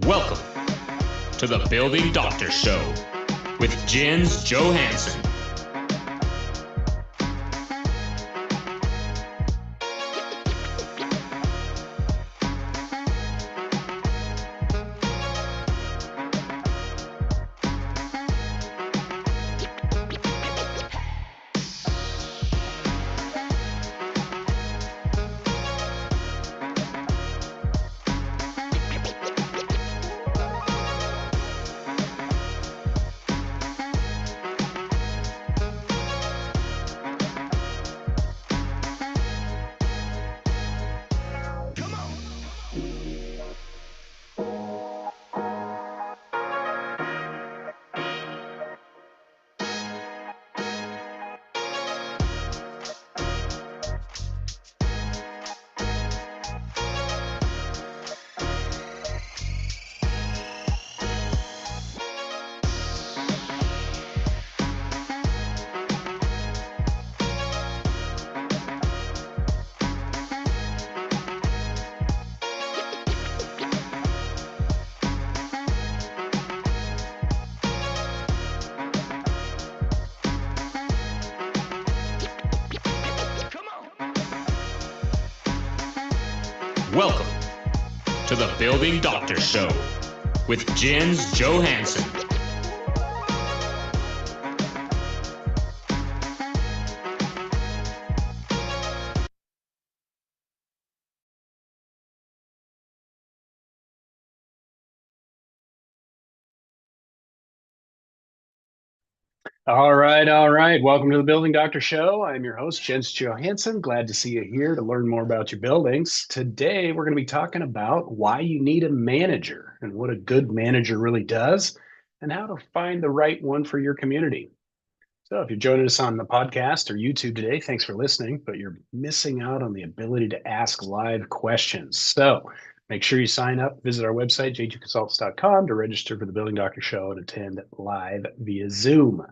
Welcome to the Building Doctor Show with Jens Johansson. Welcome to the Building Doctor Show with Jens Johansson. All right. Welcome to the Building Doctor Show. I'm your host, Jens Johansson. Glad to see you here to learn more about your buildings. Today, we're going to be talking about why you need a manager and what a good manager really does and how to find the right one for your community. So if you're joining us on the podcast or YouTube today, thanks for listening, but you're missing out on the ability to ask live questions. So make sure you sign up, visit our website, j2consultants.com, to register for the Building Doctor Show and attend live via Zoom.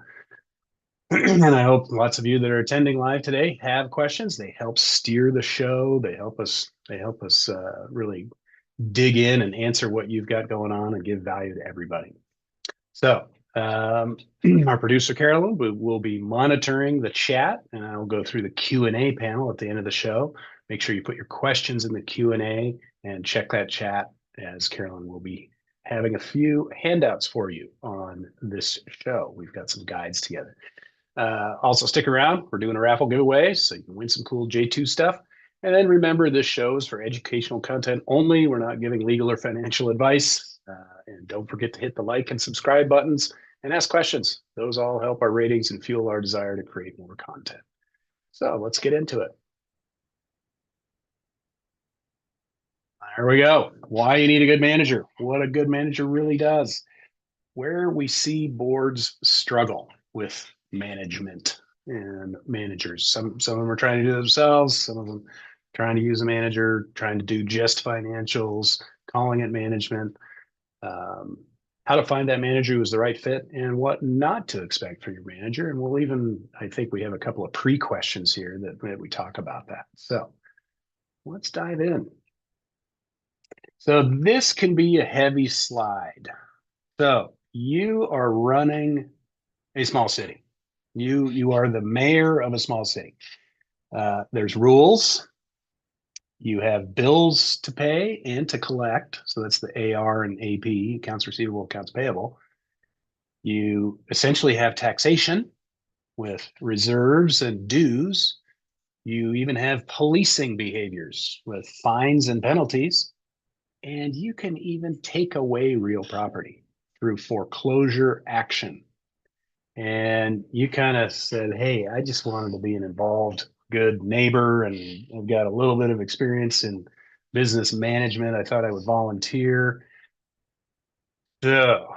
And I hope lots of you that are attending live today have questions. They help steer the show. They help us really dig in and answer what you've got going on and give value to everybody. So our producer, Carolyn, will be monitoring the chat, and I'll go through the Q&A panel at the end of the show. Make sure you put your questions in the Q&A and check that chat, as Carolyn will be having a few handouts for you on this show. We've got some guides together. Also stick around. We're doing a raffle giveaway, so you can win some cool J2 stuff. And then remember, this show is for educational content only. We're not giving legal or financial advice. And don't forget to hit the like and subscribe buttons and ask questions. Those all help our ratings and fuel our desire to create more content. So let's get into it. There we go. Why you need a good manager. What a good manager really does. Where we see boards struggle with management and managers. Some of them are trying to do it themselves. Some of them trying to use a manager, trying to do just financials, calling it management. How to find that manager who is the right fit and what not to expect for your manager. And we'll even, I think we have a couple of pre-questions here that we talk about that. So let's dive in. So this can be a heavy slide. So you are running a small city. You are the mayor of a small city. There's rules. You have bills to pay and to collect. So that's the AR and AP, accounts receivable, accounts payable. You essentially have taxation with reserves and dues. You even have policing behaviors with fines and penalties. And you can even take away real property through foreclosure action. And you kind of said, hey, I just wanted to be an involved, good neighbor, and I've got a little bit of experience in business management. I thought I would volunteer. So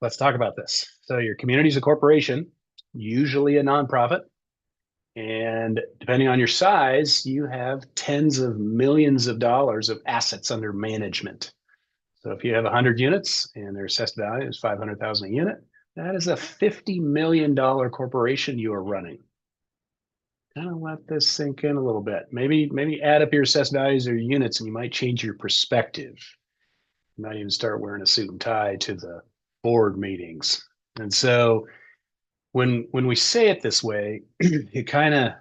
let's talk about this. So your community is a corporation, usually a nonprofit. And depending on your size, you have tens of millions of dollars of assets under management. So if you have 100 units and their assessed value is 500,000 a unit, that is a $50 million corporation you are running. Kind of let this sink in a little bit. Maybe add up your assessed values or units and you might change your perspective. You might even start wearing a suit and tie to the board meetings. And so when we say it this way, it kind of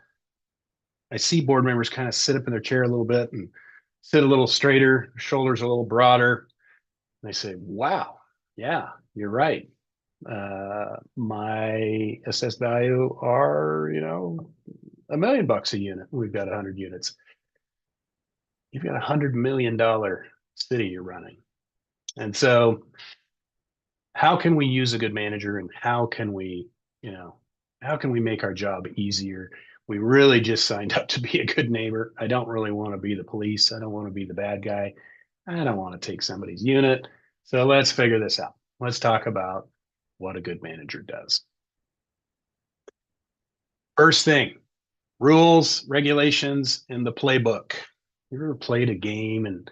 I see board members kind of sit up in their chair a little bit and sit a little straighter, shoulders a little broader. And they say, "Wow, yeah, you're right. My assessed value are, $1 million a unit. We've got 100 units. You've got $100 million city you're running." And so how can we use a good manager, and you know, how can we make our job easier? We really just signed up to be a good neighbor. I don't really want to be the police. I don't want to be the bad guy. I don't want to take somebody's unit. So let's figure this out. Let's talk about what a good manager does. First thing, rules, regulations, and the playbook. You ever played a game and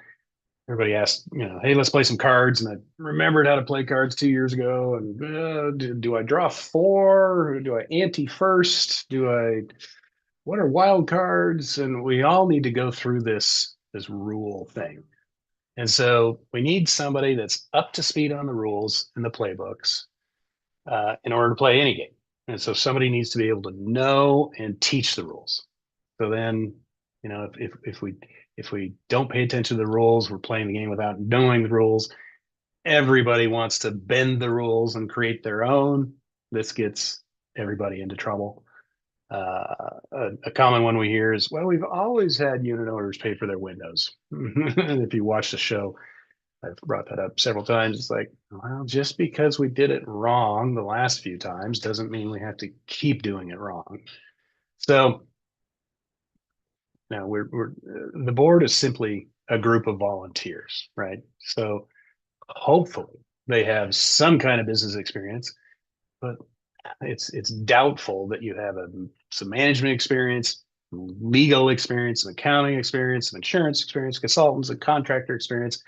everybody asked, hey, let's play some cards. And I remembered how to play cards 2 years ago. And do I draw four? Do I ante first? What are wild cards? And we all need to go through this rule thing. And so we need somebody that's up to speed on the rules and the playbooks in order to play any game. And so somebody needs to be able to know and teach the rules. So then, if we don't pay attention to the rules, we're playing the game without knowing the rules. Everybody wants to bend the rules and create their own. This gets everybody into trouble. A common one we hear is, well, we've always had unit owners pay for their windows. And if you watch the show, I've brought that up several times. It's like, well, just because we did it wrong the last few times doesn't mean we have to keep doing it wrong. So now we're the board is simply a group of volunteers, right? So hopefully they have some kind of business experience, but it's doubtful that you have some management experience, legal experience, some accounting experience, some insurance experience, consultants, and contractor experience.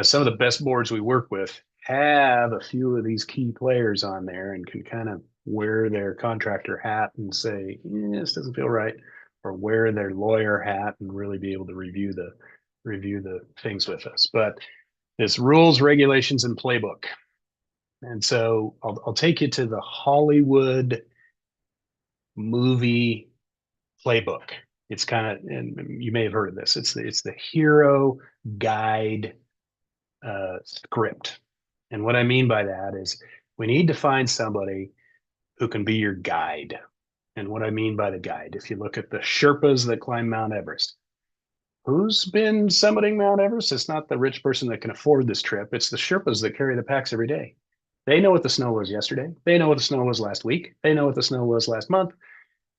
Some of the best boards we work with have a few of these key players on there and can kind of wear their contractor hat and say, this doesn't feel right, or wear their lawyer hat and really be able to review the things with us. But it's rules, regulations, and playbook. And so I'll take you to the Hollywood movie playbook. It's kind of, and you may have heard of this. It's the hero guide script. And what I mean by that is we need to find somebody who can be your guide. And what I mean by the guide, if you look at the Sherpas that climb Mount Everest, who's been summiting Mount Everest? It's not the rich person that can afford this trip. It's the Sherpas that carry the packs every day. They know what the snow was yesterday. They know what the snow was last week. They know what the snow was last month.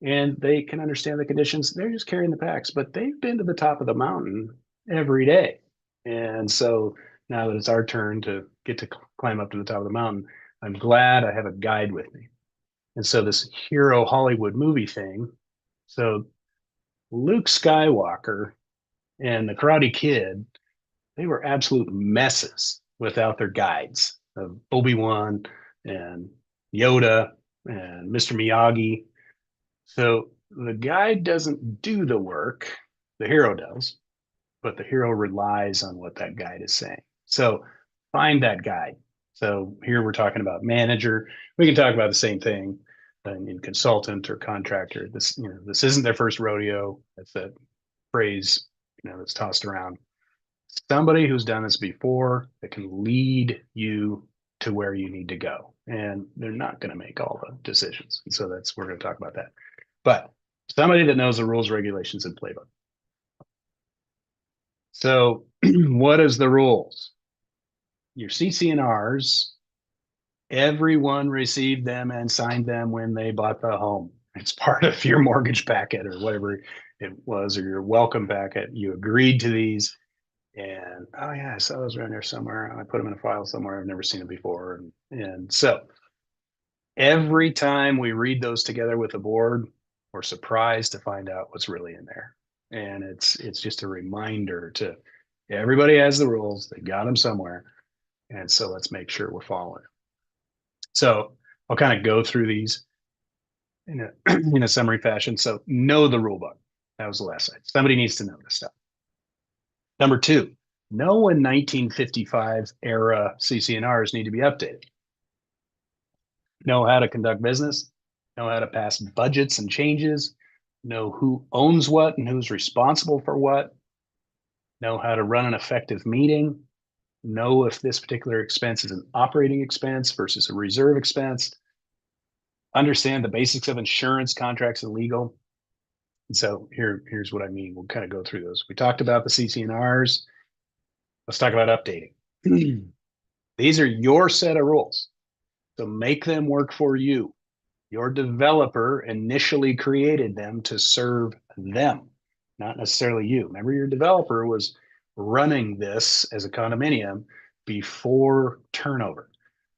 And they can understand the conditions. They're just carrying the packs, but they've been to the top of the mountain every day. And so now that it's our turn to get to climb up to the top of the mountain, I'm glad I have a guide with me. And so this hero Hollywood movie thing. So Luke Skywalker and the Karate Kid, they were absolute messes without their guides of Obi-Wan and Yoda and Mr. Miyagi. So the guide doesn't do the work, the hero does, but the hero relies on what that guide is saying. So find that guide. So here we're talking about manager. We can talk about the same thing in consultant or contractor. This isn't their first rodeo. That's that phrase, that's tossed around. Somebody who's done this before that can lead you to where you need to go. And they're not going to make all the decisions. And so we're going to talk about that. But somebody that knows the rules, regulations, and playbook. So what is the rules? Your CC&Rs, everyone received them and signed them when they bought the home. It's part of your mortgage packet or whatever it was, or your welcome packet. You agreed to these. And, oh yeah, I saw those around there somewhere. And I put them in a file somewhere. I've never seen them before. And so every time we read those together with the board, we're surprised to find out what's really in there. And it's just a reminder to everybody has the rules. They got them somewhere. And so let's make sure we're following it. So I'll kind of go through these in a summary fashion. So know the rule book. That was the last slide. Somebody needs to know this stuff. Number two, know when 1955 era CC&Rs need to be updated, know how to conduct business, know how to pass budgets and changes, know who owns what and who's responsible for what, know how to run an effective meeting, know if this particular expense is an operating expense versus a reserve expense, understand the basics of insurance, contracts, and legal. And so here's what I mean. We'll kind of go through those. We talked about the CC&Rs. Let's talk about updating. These are your set of rules. So make them work for you. Your developer initially created them to serve them, not necessarily you. Remember, your developer was running this as a condominium before turnover.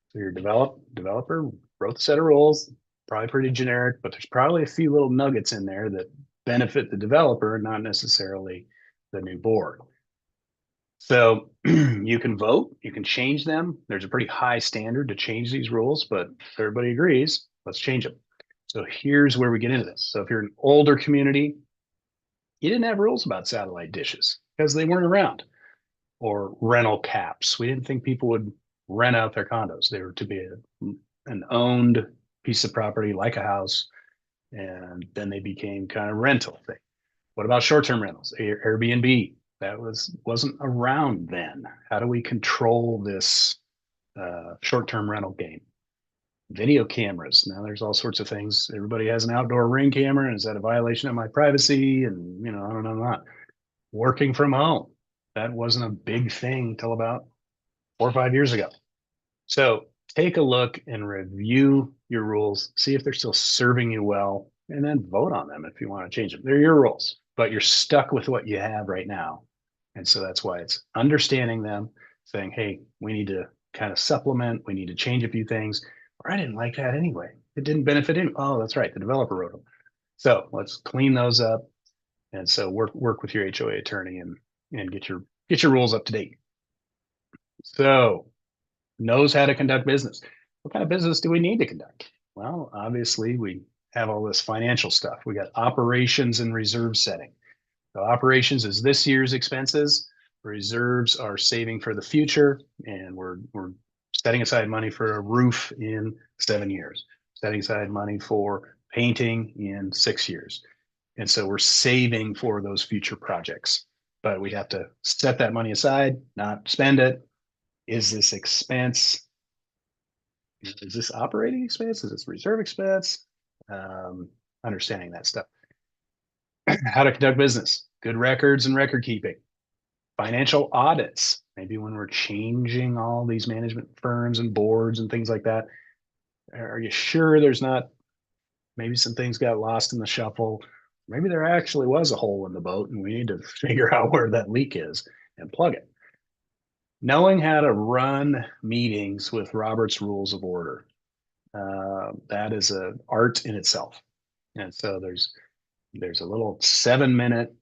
So your developer wrote the set of rules, probably pretty generic, but there's probably a few little nuggets in there that benefit the developer, not necessarily the new board. So you can vote, you can change them. There's a pretty high standard to change these rules, but if everybody agrees, let's change them. So here's where we get into this. So if you're an older community, you didn't have rules about satellite dishes because they weren't around, or rental caps. We didn't think people would rent out their condos. They were to be an owned piece of property like a house, and then they became kind of rental thing. What about short-term rentals? Airbnb, that wasn't around then. How do we control this short-term rental game? Video cameras. Now there's all sorts of things. Everybody has an outdoor Ring camera, and is that a violation of my privacy? And on and on and on. Working from home. That wasn't a big thing till about 4 or 5 years ago. So take a look and review your rules, see if they're still serving you well, and then vote on them if you want to change them. They're your rules, but you're stuck with what you have right now. And so that's why it's understanding them, saying, hey, we need to kind of supplement, we need to change a few things, or I didn't like that anyway. It didn't benefit him. Oh, that's right. The developer wrote them. So let's clean those up. And so work with your HOA attorney and get your rules up to date. So knows how to conduct business. What kind of business do we need to conduct? Well, obviously we have all this financial stuff. We got operations and reserve setting. So operations is this year's expenses. Reserves are saving for the future, and we're setting aside money for a roof in 7 years, setting aside money for painting in 6 years. And so we're saving for those future projects, but we have to set that money aside, not spend it. Is this expense? Is this operating expense? Is this reserve expense? Understanding that stuff. How to conduct business, good records and record keeping, financial audits. Maybe when we're changing all these management firms and boards and things like that, are you sure there's not, maybe some things got lost in the shuffle? Maybe there actually was a hole in the boat and we need to figure out where that leak is and plug it. Knowing how to run meetings with Robert's Rules of Order. That is an art in itself. And so there's a little 7-minute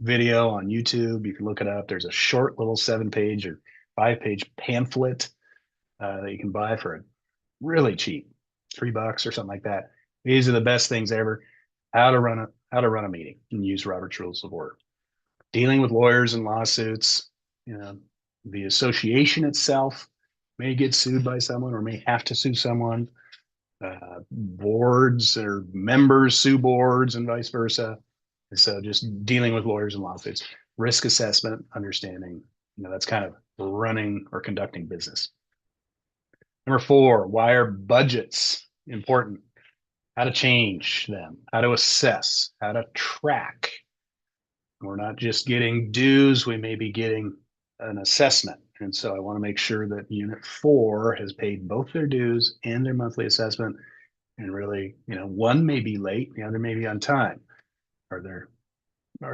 video on YouTube. You can look it up. There's a short little 7-page or 5-page pamphlet that you can buy for really cheap, $3 or something like that. These are the best things ever. How to run a meeting and use Robert's Rules of Order. Dealing with lawyers and lawsuits. The association itself may get sued by someone or may have to sue someone. Boards or members sue boards and vice versa. And so just dealing with lawyers and lawsuits, risk assessment, understanding, that's kind of running or conducting business. Number 4, why are budgets important? How to change them, how to assess, how to track. We're not just getting dues, we may be getting an assessment. And so I want to make sure that Unit 4 has paid both their dues and their monthly assessment. And really, one may be late, the other may be on time. Are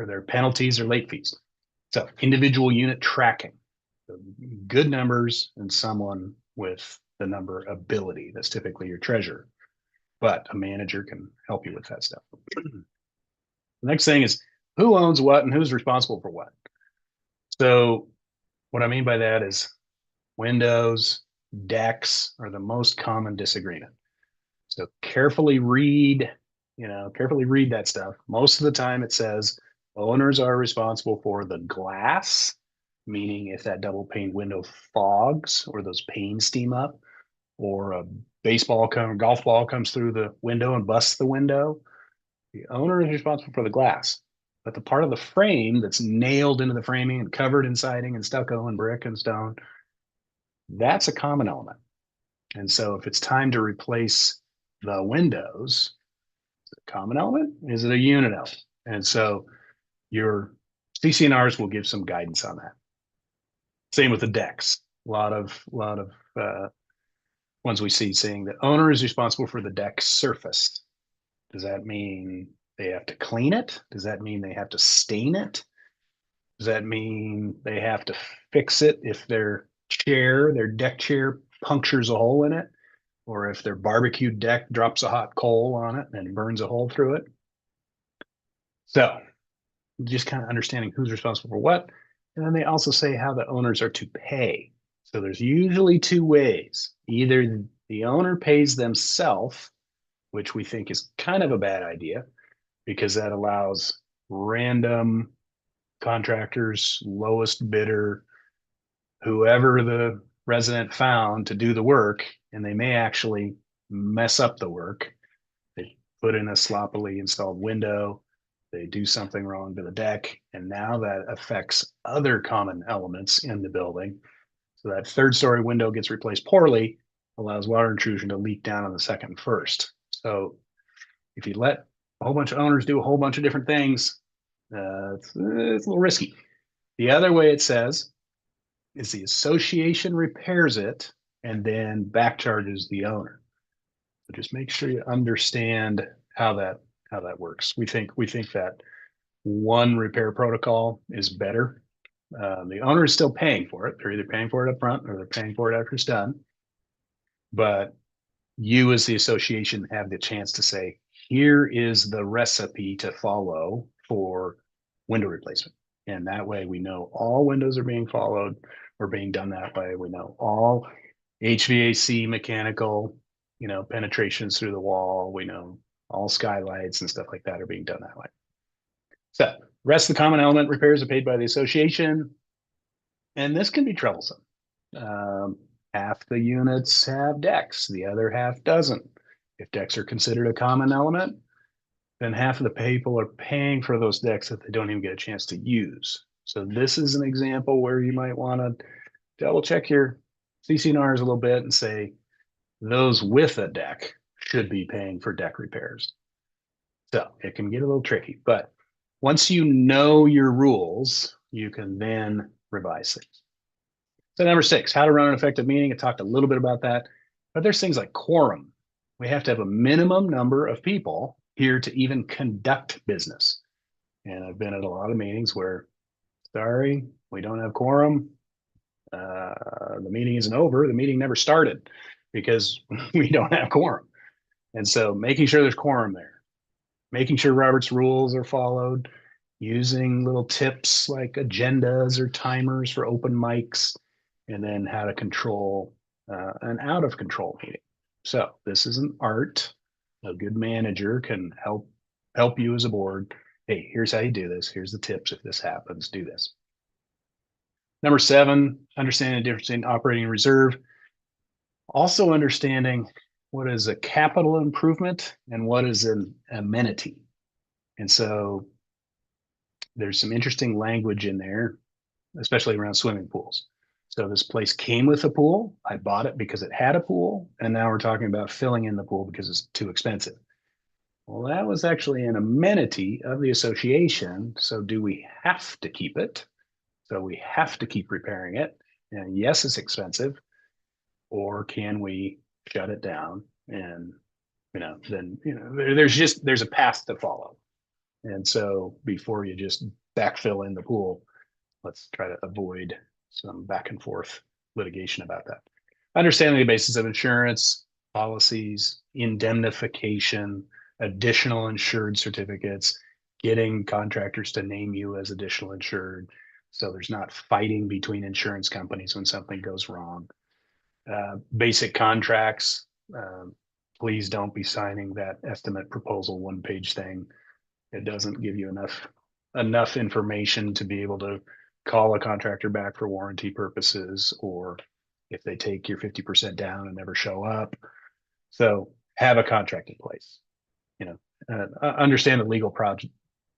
there penalties or late fees? So individual unit tracking, so good numbers and someone with the number ability. That's typically your treasurer, but a manager can help you with that stuff. The next thing is who owns what and who's responsible for what. So what I mean by that is windows, decks are the most common disagreement. So carefully read that stuff. Most of the time it says owners are responsible for the glass meaning if that double pane window fogs or those panes steam up, or a golf ball comes through the window and busts the window, the owner is responsible for the glass. But the part of the frame that's nailed into the framing and covered in siding and stucco and brick and stone, that's a common element. And so if it's time to replace the windows, is it a common element? Is it a unit element? And so your CC&Rs will give some guidance on that. Same with the decks. A lot of ones we see saying the owner is responsible for the deck surface. Does that mean they have to clean it? Does that mean they have to stain it? Does that mean they have to fix it if their deck chair punctures a hole in it? Or if their barbecue deck drops a hot coal on it and burns a hole through it? So just kind of understanding who's responsible for what. And then they also say how the owners are to pay. So there's usually two ways. Either the owner pays themselves, which we think is kind of a bad idea because that allows random contractors, lowest bidder, whoever the resident found to do the work, and they may actually mess up the work. They put in a sloppily installed window, they do something wrong to the deck, and now that affects other common elements in the building. So that third story window gets replaced poorly, allows water intrusion to leak down on the second and first. So if you let a whole bunch of owners do a whole bunch of different things, it's a little risky. The other way it says is the association repairs it and then back charges the owner. So just make sure you understand how that works. We think that one repair protocol is better. The owner is still paying for it. They're either paying for it up front or they're paying for it after it's done. But you as the association have the chance to say, here is the recipe to follow for window replacement. And that way we know all windows are being followed or being done that way. We know all HVAC mechanical, penetrations through the wall. We know all skylights and stuff like that are being done that way. So rest of the common element repairs are paid by the association. And this can be troublesome. Half the units have decks, the other half doesn't. If decks are considered a common element, then half of the people are paying for those decks that they don't even get a chance to use. So this is an example where you might want to double check your CC&Rs a little bit and say those with a deck should be paying for deck repairs. So it can get a little tricky, but once you know your rules, you can then revise things. So number 6, how to run an effective meeting. I talked a little bit about that, but there's things like quorum. We have to have a minimum number of people here to even conduct business. And I've been at a lot of meetings where, sorry, we don't have quorum. The meeting isn't over. The meeting never started because we don't have quorum. And so making sure there's quorum there, making sure Robert's rules are followed, using little tips like agendas or timers for open mics, and then how to control an out of control meeting. So this is an art. A good manager can help you as a board. Hey, here's how you do this. Here's the tips. If this happens, do this. Number 7, understanding the difference in operating reserve. Also understanding what is a capital improvement and what is an amenity. And so there's some interesting language in there, especially around swimming pools. So this place came with a pool. I bought it because it had a pool. And now we're talking about filling in the pool because it's too expensive. Well, that was actually an amenity of the association. So do we have to keep it? So we have to keep repairing it. And yes, it's expensive. Or can we shut it down? And, there's a path to follow. And so before you just backfill in the pool, let's try to avoid some back and forth litigation about that. Understanding the basis of insurance, policies, indemnification, additional insured certificates, getting contractors to name you as additional insured. So there's not fighting between insurance companies when something goes wrong. Basic contracts. Please don't be signing that estimate proposal 1-page thing. It doesn't give you enough information to be able to call a contractor back for warranty purposes, or if they take your 50% down and never show up. So have a contract in place, understand the legal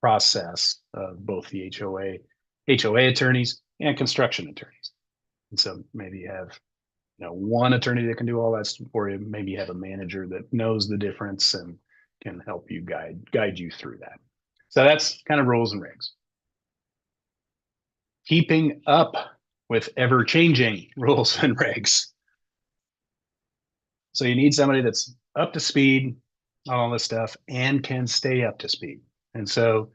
process of both the HOA attorneys and construction attorneys. And so maybe you have, one attorney that can do all that, or maybe you have a manager that knows the difference and can help you guide you through that. So that's kind of rules and regs. Keeping up with ever-changing rules and regs. So you need somebody that's up to speed on all this stuff and can stay up to speed. And so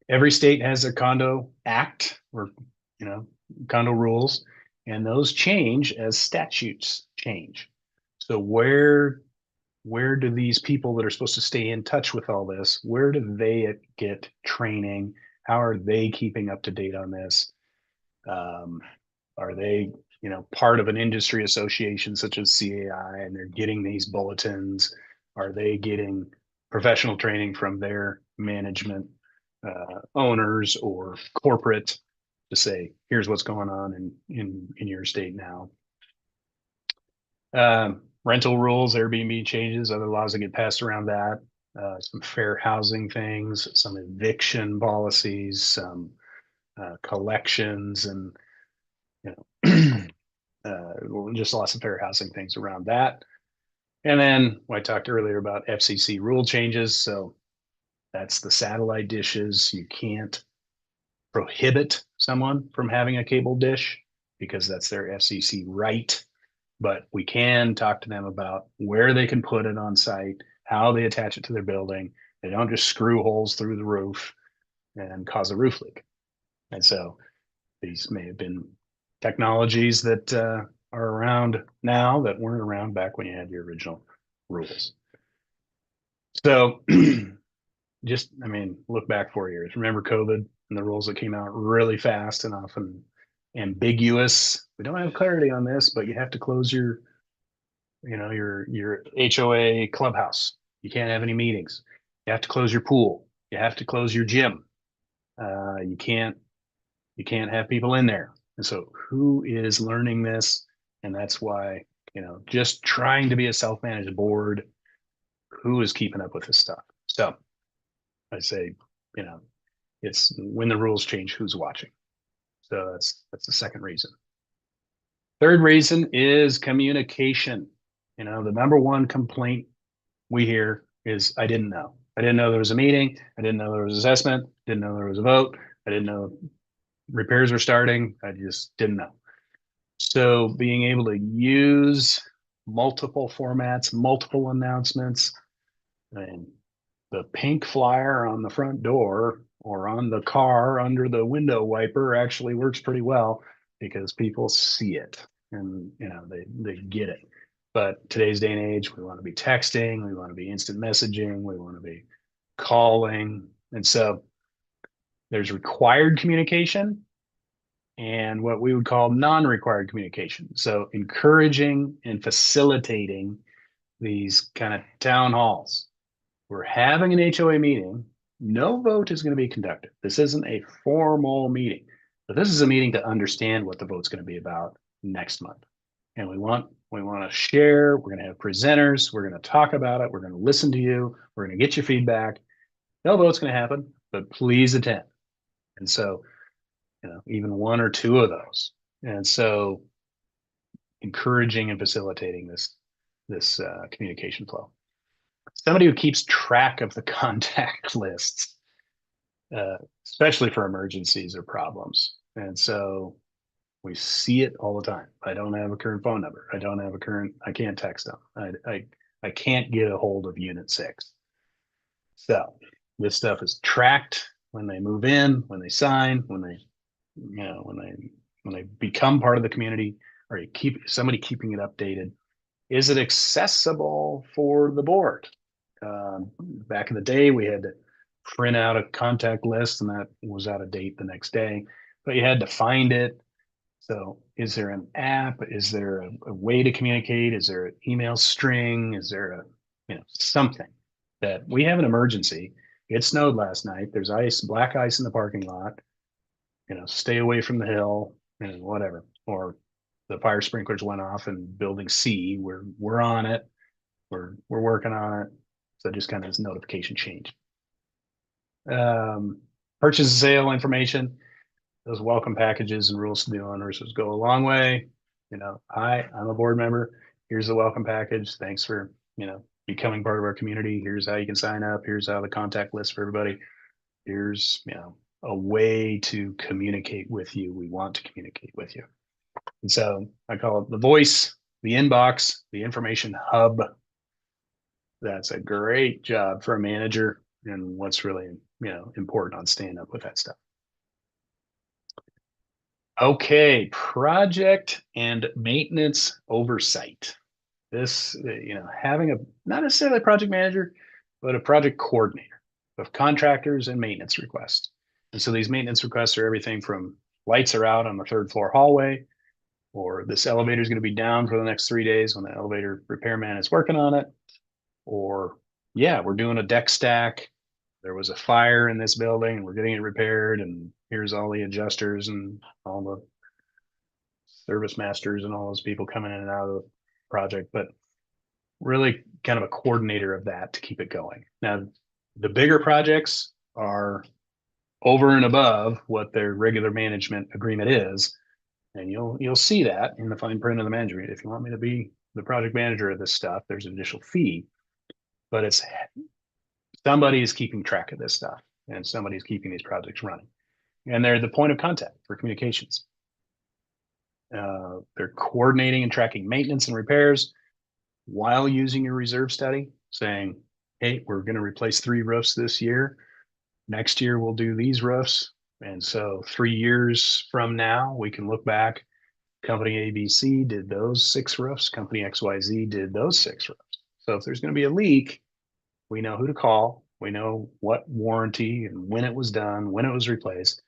every state has a condo act, or condo rules, and those change as statutes change. So where do these people that are supposed to stay in touch with all this, where do they get training? How are they keeping up to date on this? Are they, part of an industry association such as CAI, and they're getting these bulletins? Are they getting professional training from their management owners or corporate to say, here's what's going on in your state now? Rental rules, Airbnb changes, other laws that get passed around that, some fair housing things, some eviction policies, some collections, and just lots of fair housing things around that. And then I talked earlier about FCC rule changes. So that's the satellite dishes. You can't prohibit someone from having a cable dish because that's their FCC right. But we can talk to them about where they can put it on site, how they attach it to their building. They don't just screw holes through the roof and cause a roof leak. And so these may have been technologies that are around now that weren't around back when you had your original rules. So look back 4 years. Remember COVID and the rules that came out really fast and often ambiguous. We don't have clarity on this, but you have to close your HOA clubhouse. You can't have any meetings. You have to close your pool. You have to close your gym. You can't have people in there. And so who is learning this? And that's why, just trying to be a self-managed board, who is keeping up with this stuff? So I say, it's when the rules change, who's watching. So that's the second reason. Third reason is communication. The number one complaint we hear is, I didn't know. I didn't know there was a meeting. I didn't know there was assessment. Didn't know there was a vote. I didn't know repairs were starting. I just didn't know. So being able to use multiple formats, multiple announcements, and the pink flyer on the front door or on the car under the window wiper actually works pretty well because people see it and they get it. But today's day and age, we want to be texting, we want to be instant messaging, we want to be calling. And so there's required communication and what we would call non-required communication. So encouraging and facilitating these kind of town halls. We're having an HOA meeting. No vote is going to be conducted. This isn't a formal meeting, but this is a meeting to understand what the vote's going to be about next month. And we want to share. We're going to have presenters. We're going to talk about it. We're going to listen to you. We're going to get your feedback. No vote's going to happen, but please attend. And so, even one or two of those. And so encouraging and facilitating this communication flow. Somebody who keeps track of the contact lists, especially for emergencies or problems. And so we see it all the time. I don't have a current phone number. I can't text them. I can't get a hold of Unit 6. So this stuff is tracked when they move in, when they sign, when they become part of the community, or you keep somebody keeping it updated. Is it accessible for the board? Back in the day, we had to print out a contact list, and that was out of date the next day, but you had to find it. So is there an app? Is there a way to communicate? Is there an email string? Is there something that we have an emergency? It snowed last night. There's ice, black ice in the parking lot. stay away from the hill and whatever, or the fire sprinklers went off in building C. We're on it. We're working on it. So just kind of this notification change. Purchase and sale information, those welcome packages and rules to the owners go a long way. Hi, I'm a board member. Here's the welcome package. Thanks for, becoming part of our community. Here's how you can sign up. Here's how the contact list for everybody. Here's, a way to communicate with you. We want to communicate with you. And so I call it the voice, the inbox, the information hub. That's a great job for a manager, and what's really, important on staying up with that stuff. Okay, project and maintenance oversight. This, having not necessarily a project manager, but a project coordinator of contractors and maintenance requests. And so these maintenance requests are everything from lights are out on the third floor hallway, or this elevator is going to be down for the next 3 days when the elevator repairman is working on it, or yeah, we're doing a deck stack. There was a fire in this building and we're getting it repaired, and here's all the adjusters and all the service masters and all those people coming in and out of the project, but really kind of a coordinator of that to keep it going. Now, the bigger projects are over and above what their regular management agreement is, and you'll see that in the fine print of the management. If you want me to be the project manager of this stuff, there's an additional fee, but it's somebody is keeping track of this stuff, and somebody's keeping these projects running, and they're the point of contact for communications. They're coordinating and tracking maintenance and repairs while using your reserve study, saying, hey, we're going to replace 3 roofs this year. Next year, we'll do these roofs. And so 3 years from now, we can look back. Company ABC did those 6 roofs. Company XYZ did those 6 roofs. So if there's going to be a leak, we know who to call. We know what warranty and when it was done, when it was replaced.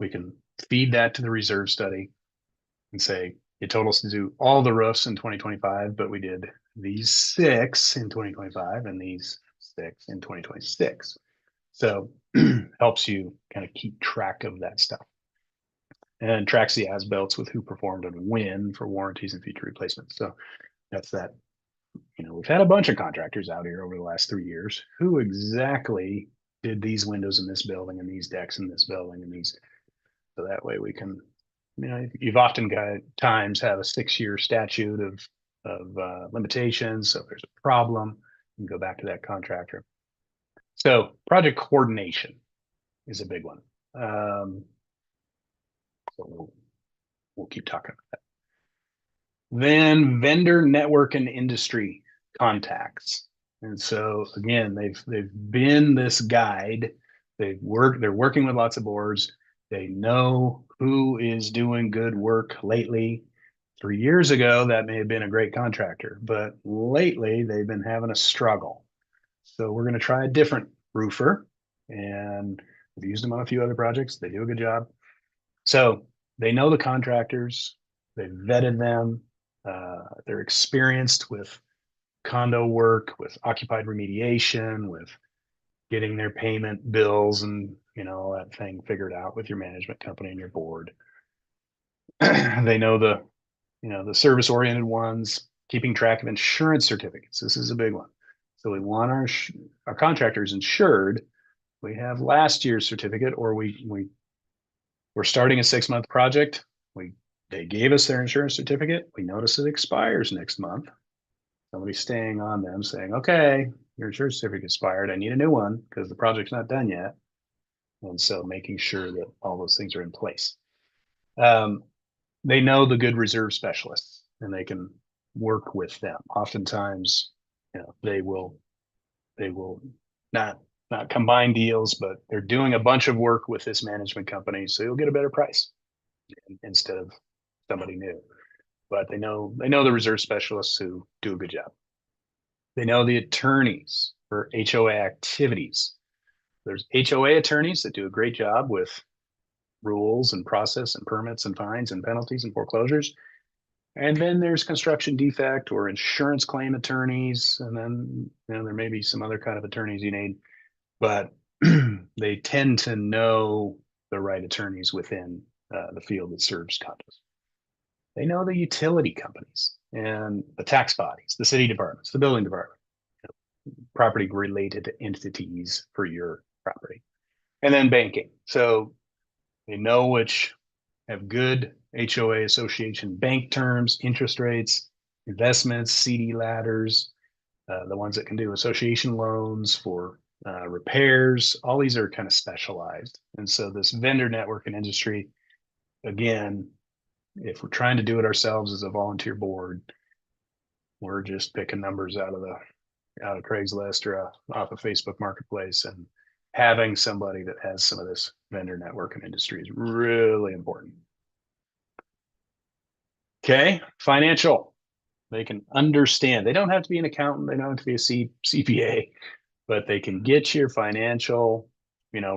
We can feed that to the reserve study and say, it told us to do all the roofs in 2025, but we did these 6 in 2025 and these 6 in 2026. So helps you kind of keep track of that stuff, and tracks the as-built with who performed and when for warranties and future replacements. So that's that. We've had a bunch of contractors out here over the last 3 years. Who exactly did these windows in this building and these decks in this building and these? So that way we can, you've often got times have a 6-year statute of limitations. So if there's a problem, you can go back to that contractor. So project coordination is a big one. So we'll keep talking about that. Then vendor network and industry contacts. And so again, they've been this guide. They're working with lots of boards. They know who is doing good work lately. 3 years ago, that may have been a great contractor, but lately they've been having a struggle. So we're going to try a different roofer, and we've used them on a few other projects. They do a good job. So they know the contractors, they've vetted them, they're experienced with condo work, with occupied remediation, with getting their payment bills and all that thing figured out with your management company and your board. They know the service oriented ones, keeping track of insurance certificates. This is a big one. So we want our contractors insured. We have last year's certificate, or we're starting a 6-month project. They gave us their insurance certificate. We notice it expires next month. Somebody's staying on them saying, okay, your insurance certificate expired. I need a new one because the project's not done yet. And so making sure that all those things are in place. They know the good reserve specialists and they can work with them. Oftentimes, they will not combine deals, but they're doing a bunch of work with this management company. So you'll get a better price instead of somebody new. But they know the reserve specialists who do a good job. They know the attorneys for HOA activities. There's HOA attorneys that do a great job with rules and process and permits and fines and penalties and foreclosures. And then there's construction defect or insurance claim attorneys. And then there may be some other kind of attorneys you need, but they tend to know the right attorneys within the field that serves condos. They know the utility companies and the tax bodies, the city departments, the building department, property related entities for your property. And then banking. So they know which have good HOA association bank terms, interest rates, investments, CD ladders, the ones that can do association loans for repairs. All these are kind of specialized. And so this vendor network and industry, again, if we're trying to do it ourselves as a volunteer board, we're just picking numbers out of Craigslist or off of Facebook Marketplace, and having somebody that has some of this vendor network and industry is really important. Okay, financial. They can understand. They don't have to be an accountant. They don't have to be a CPA, but they can get your financial,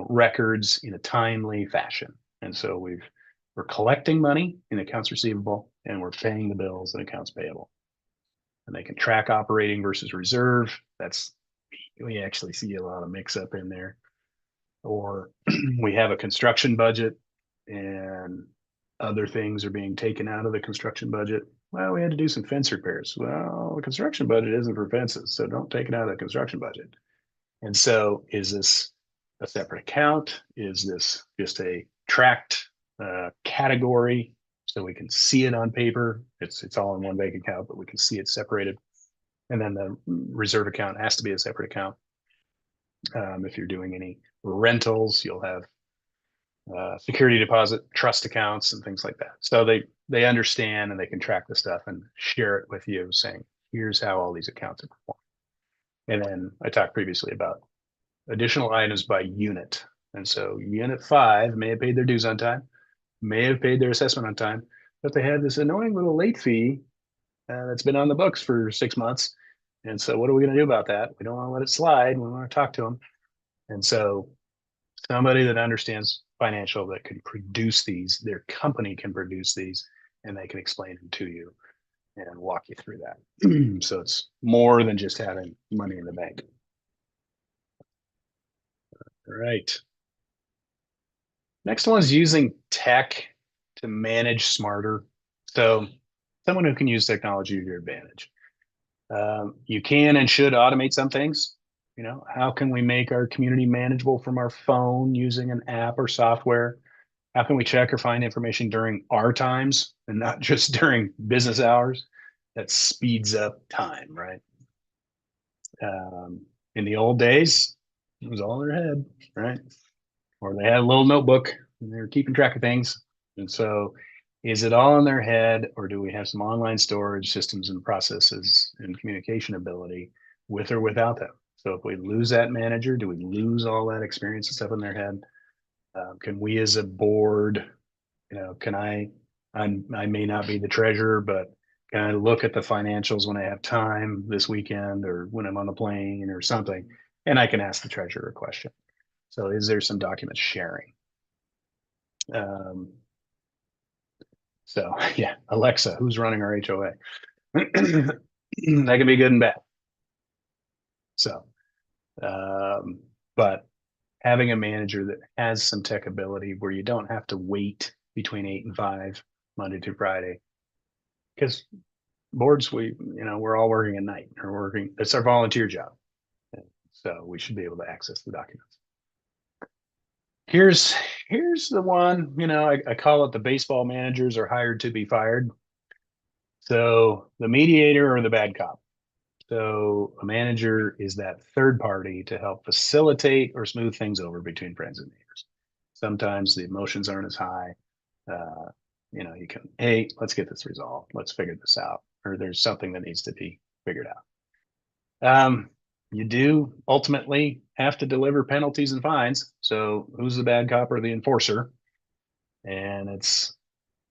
records in a timely fashion. And so we're collecting money in accounts receivable, and we're paying the bills in accounts payable. And they can track operating versus reserve. We actually see a lot of mix up in there. Or we have a construction budget and other things are being taken out of the construction budget. Well, we had to do some fence repairs. Well, the construction budget isn't for fences, so don't take it out of the construction budget. And so is this a separate account? Is this just a tracked category so we can see it on paper? It's all in one bank account, but we can see it separated. And then the reserve account has to be a separate account. If you're doing any rentals, you'll have security deposit, trust accounts, and things like that. So they understand and they can track the stuff and share it with you, saying, here's how all these accounts are performed. And then I talked previously about additional items by unit. And so unit 5 may have paid their dues on time, may have paid their assessment on time, but they had this annoying little late fee that's been on the books for 6 months. And so what are we going to do about that? We don't want to let it slide. We want to talk to them. And so somebody that understands financial that can produce these, their company can produce these, and they can explain them to you and walk you through that. So it's more than just having money in the bank. All right. Next one is using tech to manage smarter. So someone who can use technology to your advantage. You can and should automate some things. How can we make our community manageable from our phone using an app or software? How can we check or find information during our times and not just during business hours? That speeds up time, right? In the old days, it was all in their head, right? Or they had a little notebook and they were keeping track of things. And so is it all in their head, or do we have some online storage systems and processes and communication ability with or without them? So if we lose that manager, do we lose all that experience and stuff in their head? Can we as a board, I may not be the treasurer, but can I look at the financials when I have time this weekend or when I'm on the plane or something? And I can ask the treasurer a question. So is there some document sharing? So yeah, Alexa, who's running our HOA? That can be good and bad. So, but having a manager that has some tech ability where you don't have to wait between 8 and 5 Monday through Friday, because boards, we're all working at night or working. It's our volunteer job, so we should be able to access the documents. Here's the one. I call it the baseball managers are hired to be fired. So the mediator or the bad cop. So a manager is that third party to help facilitate or smooth things over between friends and neighbors. Sometimes the emotions aren't as high. You can, hey, let's get this resolved. Let's figure this out. Or there's something that needs to be figured out. You do ultimately have to deliver penalties and fines. So who's the bad cop or the enforcer? And it's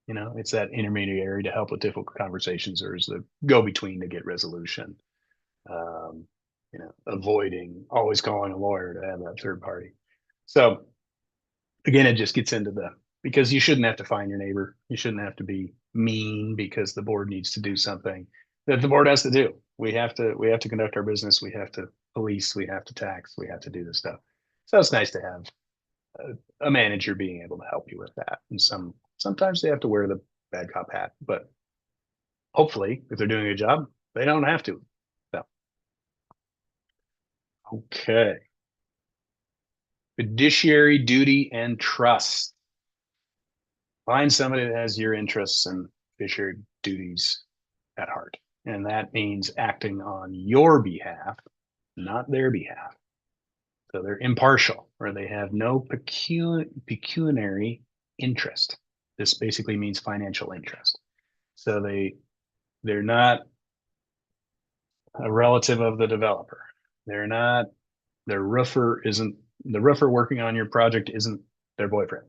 that intermediary to help with difficult conversations, or is the go-between to get resolution. Avoiding always calling a lawyer to have that third party. So again, it just gets into because you shouldn't have to fine your neighbor. You shouldn't have to be mean because the board needs to do something that the board has to do. We have to conduct our business. We have to police. We have to tax. We have to do this stuff. So it's nice to have a manager being able to help you with that. And sometimes they have to wear the bad cop hat, but hopefully, if they're doing a job, they don't have to. So, okay. Fiduciary duty and trust. Find somebody that has your interests and fiduciary duties at heart. And that means acting on your behalf, not their behalf. So they're impartial or they have no pecuniary interest. This basically means financial interest. So they're not a relative of the developer. They're not their roofer isn't the roofer working on your project isn't their boyfriend.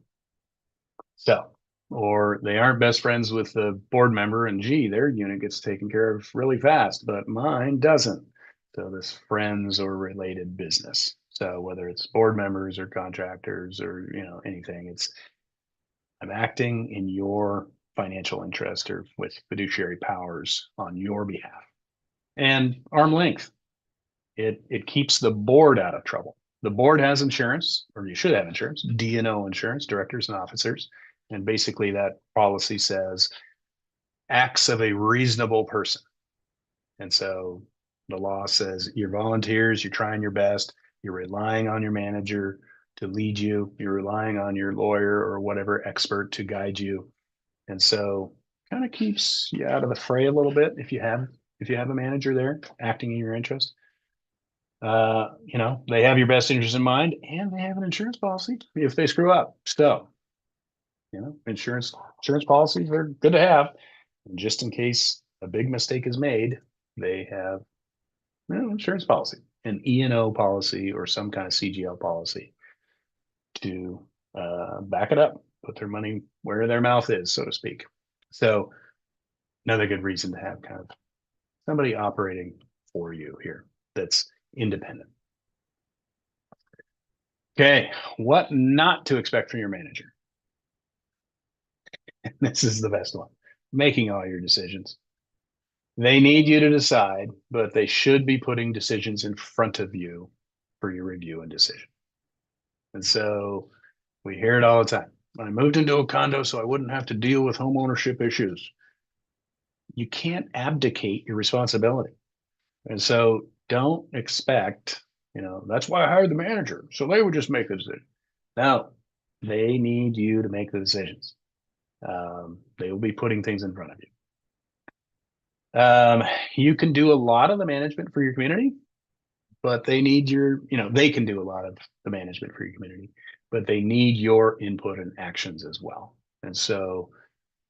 So, or they aren't best friends with the board member and gee, their unit gets taken care of really fast, but mine doesn't. So this friends or related business. So whether it's board members or contractors or anything, it's I'm acting in your financial interest or with fiduciary powers on your behalf. And arm length. It keeps the board out of trouble. The board has insurance, or you should have insurance, D&O insurance, directors and officers. And basically that policy says acts of a reasonable person. And so the law says you're volunteers, you're trying your best, you're relying on your manager to lead you, you're relying on your lawyer or whatever expert to guide you. And so kind of keeps you out of the fray a little bit if you have a manager there acting in your interest. They have your best interest in mind and they have an insurance policy if they screw up. So, insurance policies are good to have. And just in case a big mistake is made, they have insurance policy, an E&O policy or some kind of CGL policy to back it up, put their money where their mouth is, so to speak. So another good reason to have kind of somebody operating for you here that's independent. Okay, what not to expect from your manager. This is the best one. Making all your decisions. They need you to decide, but they should be putting decisions in front of you for your review and decision. And so we hear it all the time. I moved into a condo so I wouldn't have to deal with home ownership issues. You can't abdicate your responsibility. And so don't expect, that's why I hired the manager. So they would just make the decision. No, they need you to make the decisions. They will be putting things in front of you. You can do a lot of the management for your community, but they need they can do a lot of the management for your community, but they need your input and actions as well. And so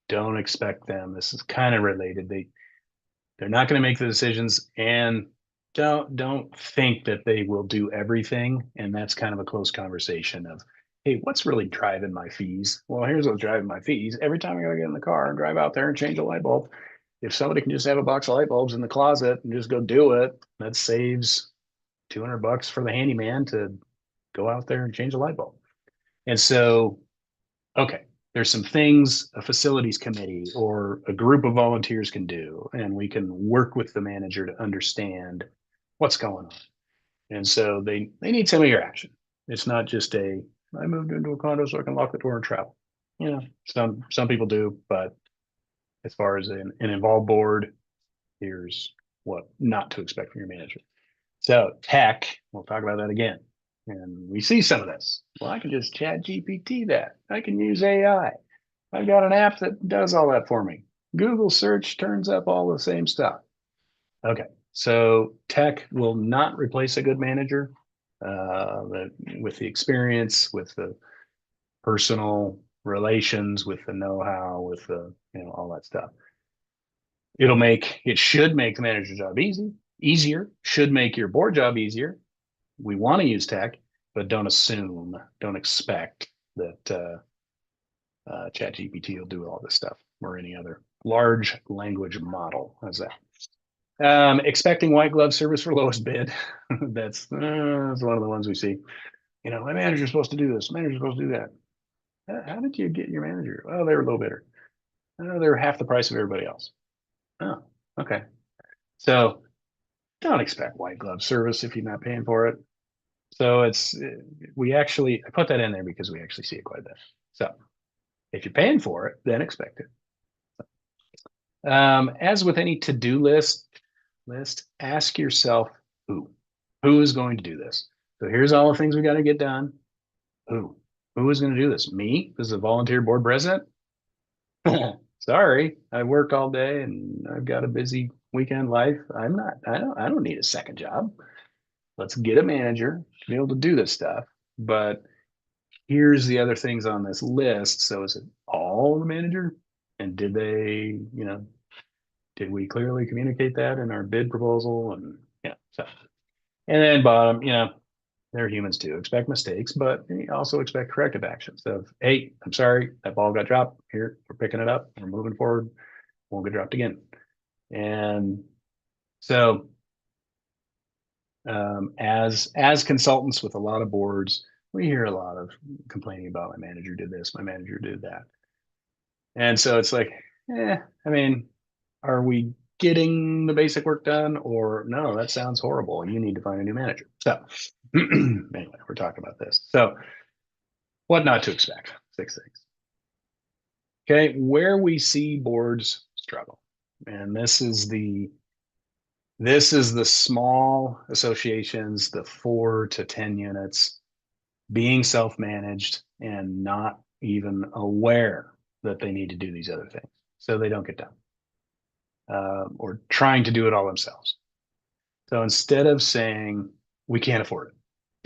don't expect them. This is kind of related. They're not going to make the decisions and don't think that they will do everything. And that's kind of a close conversation of, hey, what's really driving my fees? Well, here's what's driving my fees. Every time I gotta get in the car and drive out there and change a light bulb, if somebody can just have a box of light bulbs in the closet and just go do it, that saves $200 for the handyman to go out there and change a light bulb. And so, okay, there's some things a facilities committee or a group of volunteers can do, and we can work with the manager to understand what's going on. And so they need some of your action. It's not just I moved into a condo so I can lock the door and travel. Some people do, but as far as an involved board, here's what not to expect from your manager. So tech, we'll talk about that again. And we see some of this. Well, I can just chat GPT that. I can use AI. I've got an app that does all that for me. Google search turns up all the same stuff. Okay, so tech will not replace a good manager with the experience, with the personal relations, with the know-how, with the all that stuff. It should make the manager's job easier, should make your board job easier. We want to use tech, but don't expect that ChatGPT will do all this stuff or any other large language model. How's that? Expecting white glove service for lowest bid. That's one of the ones we see. My manager's supposed to do this. Manager's supposed to do that. How did you get your manager? Oh, they were low bidder. Oh, they were half the price of everybody else. Oh, okay. So don't expect white glove service if you're not paying for it. So I put that in there because we actually see it quite a bit. So if you're paying for it, then expect it. As with any to-do list, ask yourself who is going to do this. So here's all the things we got to get done. Who is going to do this? Me, as a volunteer board president? Sorry, I work all day and I've got a busy weekend life. I don't need a second job. Let's get a manager to be able to do this stuff. But here's the other things on this list. So is it all the manager? And did we clearly communicate that in our bid proposal? And yeah, so and then bottom, they're humans too. Expect mistakes, but also expect corrective actions. So, hey, I'm sorry, that ball got dropped. Here, we're picking it up. We're moving forward. Won't get dropped again. And so, as consultants with a lot of boards, we hear a lot of complaining about my manager did this, my manager did that, and so it's like, I mean, are we getting the basic work done, or no? That sounds horrible. You need to find a new manager. So, anyway, we're talking about this. So, what not to expect? 6 things. Okay, where we see boards struggle, and this is the small associations, the 4 to 10 units, being self-managed and not even aware that they need to do these other things, so they don't get done, or trying to do it all themselves. So instead of saying we can't afford it,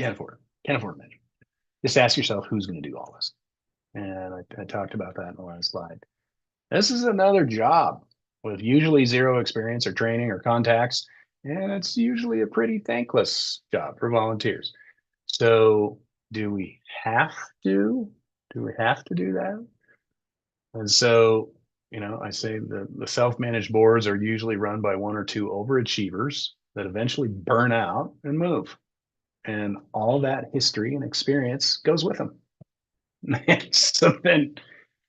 can't afford it, management, just ask yourself who's going to do all this. And I talked about that in the last slide. This is another job with usually zero experience or training or contacts, and it's usually a pretty thankless job for volunteers. So, do we have to? Do we have to do that? And so, I say the self-managed boards are usually run by 1 or 2 overachievers that eventually burn out and move. And all that history and experience goes with them. So then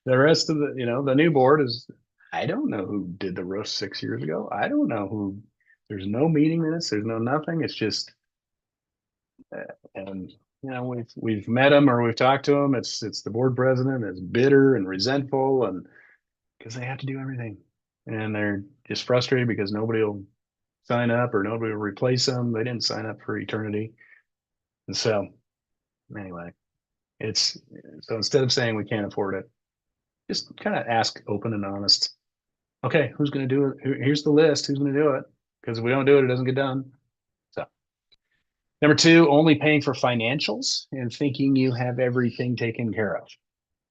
the rest of the new board is, I don't know who did the roof 6 years ago. I don't know who, there's no meeting minutes, there's no nothing. It's just, and we've met them or we've talked to them. It's the board president is bitter and resentful, and because they have to do everything, and they're just frustrated because nobody will sign up or nobody will replace them. They didn't sign up for eternity. And so anyway, it's so instead of saying we can't afford it, just kind of ask open and honest. Okay, who's going to do it? Here's the list. Who's going to do it? Because if we don't do it, it doesn't get done. So, number 2, only paying for financials and thinking you have everything taken care of.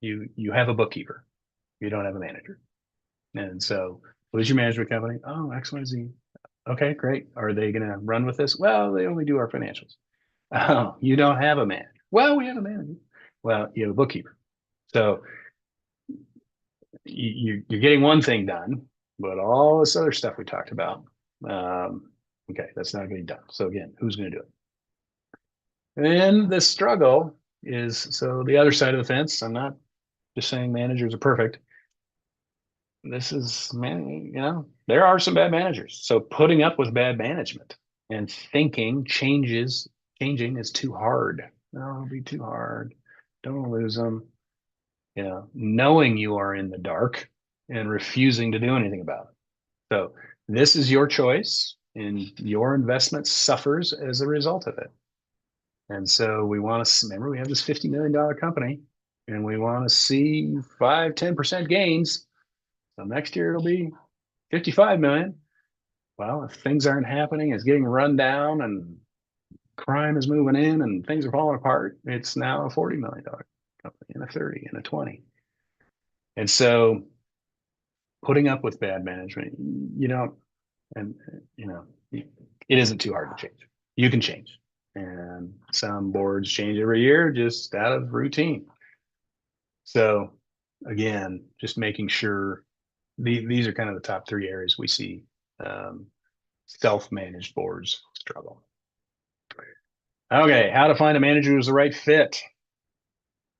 You have a bookkeeper. You don't have a manager. And so, who's your management company? Oh, XYZ. Okay, great. Are they going to run with this? Well, they only do our financials. Oh, you don't have a manager. Well, we have a manager. Well, you have a bookkeeper. So you're getting one thing done, but all this other stuff we talked about, okay, that's not getting done. So again, who's going to do it? And the struggle is, so the other side of the fence, I'm not just saying managers are perfect. This is, man, there are some bad managers. So putting up with bad management and thinking changing is too hard. No, it'll be too hard. Don't lose them. Knowing you are in the dark and refusing to do anything about it. So this is your choice, and your investment suffers as a result of it. And so we want to remember we have this $50 million company, and we want to see 5-10% gains. So next year it'll be 55 million. Well, if things aren't happening, it's getting run down, and crime is moving in, and things are falling apart, it's now a $40 million company, and a 30 and a 20. And so putting up with bad management, and it isn't too hard to change. You can change. And some boards change every year just out of routine. So again, just making sure these are kind of the top 3 areas we see self-managed boards struggle. Okay, how to find a manager who's the right fit.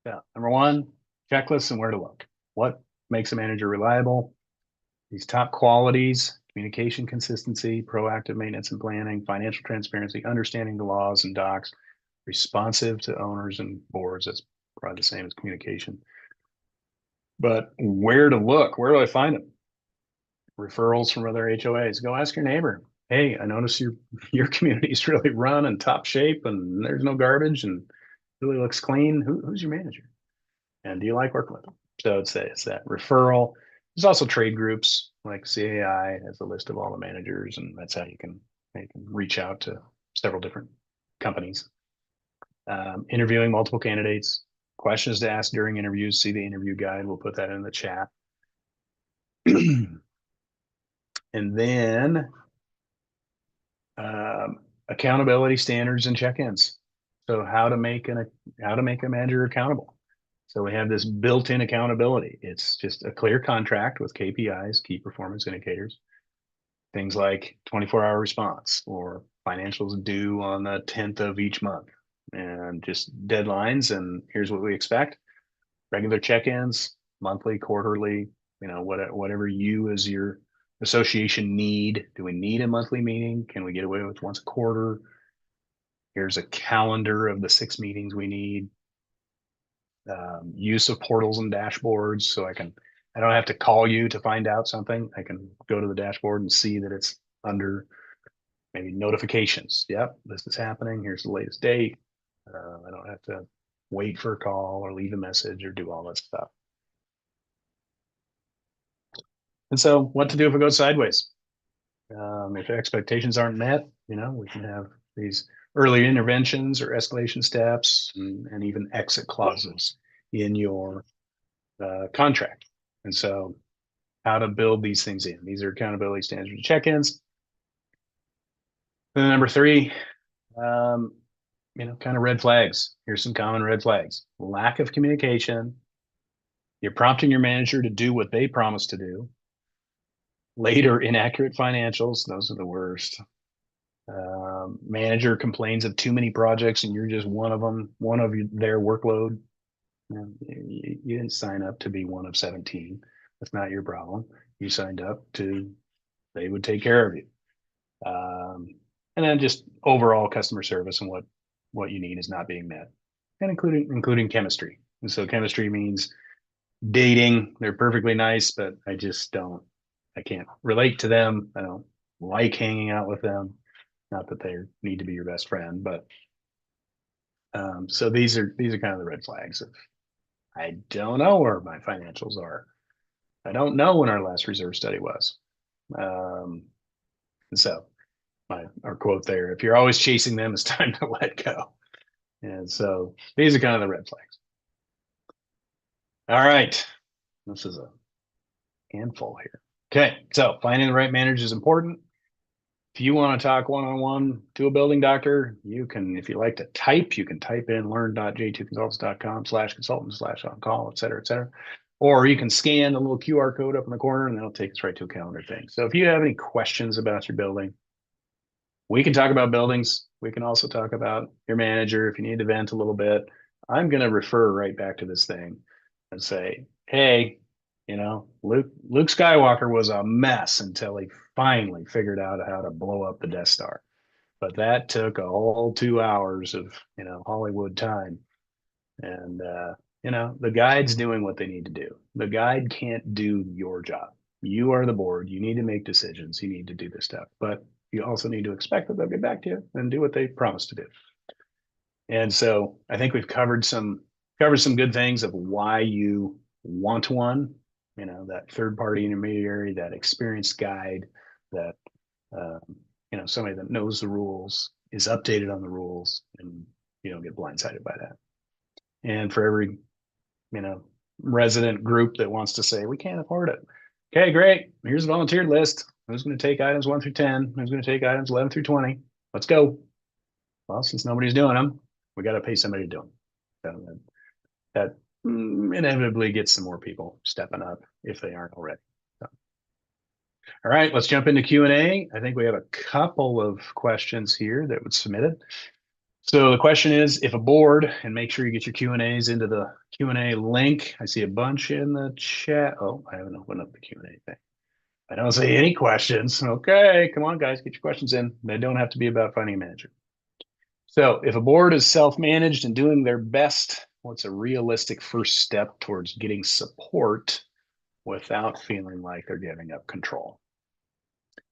Yeah, number 1, checklists and where to look. What makes a manager reliable? These top qualities: communication consistency, proactive maintenance and planning, financial transparency, understanding the laws and docs, responsive to owners and boards. That's probably the same as communication. But where to look? Where do I find them? Referrals from other HOAs. Go ask your neighbor. Hey, I notice your community is really run in top shape, and there's no garbage, and really looks clean. Who's your manager? And do you like working with them? So it's that referral. There's also trade groups like CAI has a list of all the managers, and that's how you can reach out to several different companies. Interviewing multiple candidates, questions to ask during interviews. See the interview guide. We'll put that in the chat. And then accountability standards and check-ins. So how to make a manager accountable. So we have this built-in accountability. It's just a clear contract with KPIs, key performance indicators, things like 24-hour response or financials due on the 10th of each month, and just deadlines. And here's what we expect: regular check-ins, monthly, quarterly, whatever you as your association need. Do we need a monthly meeting? Can we get away with once a quarter? Here's a calendar of the 6 meetings we need. Use of portals and dashboards, so I don't have to call you to find out something. I can go to the dashboard and see that it's under maybe notifications. Yep, this is happening. Here's the latest date. I don't have to wait for a call or leave a message or do all that stuff. And so what to do if it goes sideways? If expectations aren't met, we can have these early interventions or escalation steps, and even exit clauses in your contract. And so how to build these things in. These are accountability standards check-ins. Then number 3, kind of red flags. Here's some common red flags. Lack of communication. You're prompting your manager to do what they promised to do. Later, inaccurate financials. Those are the worst. Manager complains of too many projects and you're just one of their workload. You didn't sign up to be one of 17. That's not your problem. You signed up they would take care of you. And then just overall customer service and what you need is not being met, and including chemistry. And so chemistry means dating. They're perfectly nice, but I can't relate to them. I don't like hanging out with them. Not that they need to be your best friend, but so these are kind of the red flags of, I don't know where my financials are. I don't know when our last reserve study was. And so our quote there: if you're always chasing them, it's time to let go. And so these are kind of the red flags. All right. This is a handful here. Okay. So finding the right manager is important. If you want to talk one-on-one to a building doctor, you can, if you like to type, you can type in learn.j2consultants.com/consultant/on-call, et cetera, or you can scan the little QR code up in the corner and that'll take us right to a calendar thing. So if you have any questions about your building, we can talk about buildings. We can also talk about your manager. If you need to vent a little bit, I'm going to refer right back to this thing and say, hey, Luke Skywalker was a mess until he finally figured out how to blow up the Death Star. But that took a whole 2 hours of, Hollywood time. And, the guide's doing what they need to do. The guide can't do your job. You are the board. You need to make decisions. You need to do this stuff. But you also need to expect that they'll get back to you and do what they promised to do. And so I think we've covered some good things of why you want one. That third-party intermediary, that experienced guide, that, somebody that knows the rules, is updated on the rules, and you don't get blindsided by that. And for every, resident group that wants to say, we can't afford it. Okay, great. Here's a volunteer list. Who's going to take items 1 through 10? Who's going to take items 11 through 20? Let's go. Well, since nobody's doing them, we got to pay somebody to do them. That inevitably gets some more people stepping up if they aren't already. So. All right, let's jump into Q&A. I think we have a couple of questions here that was submitted. So the question is, if a board, and make sure you get your Q&As into the Q&A link. I see a bunch in the chat. Oh, I haven't opened up the Q&A thing. I don't see any questions. Okay, come on, guys, get your questions in. They don't have to be about finding a manager. So if a board is self-managed and doing their best, what's a realistic first step towards getting support without feeling like they're giving up control?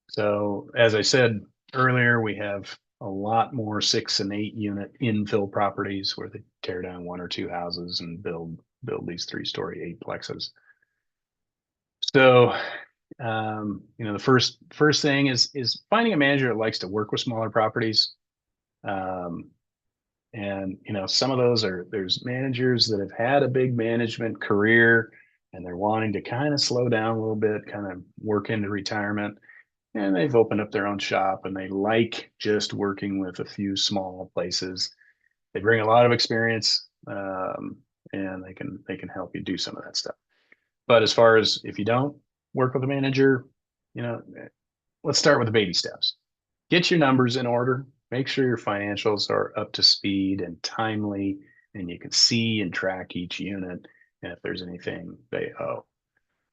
So as I said earlier, we have a lot more 6 and 8 unit infill properties where they tear down 1 or 2 houses and build these 3-story eightplexes. So the first thing is finding a manager that likes to work with smaller properties. Um, and some of those there's managers that have had a big management career and they're wanting to kind of slow down a little bit, kind of work into retirement, and they've opened up their own shop and they like just working with a few small places. They bring a lot of experience, and they can help you do some of that stuff. But as far as if you don't work with a manager, you know, let's start with the baby steps. Get your numbers in order. Make sure your financials are up to speed and timely, and you can see and track each unit. And if there's anything they owe,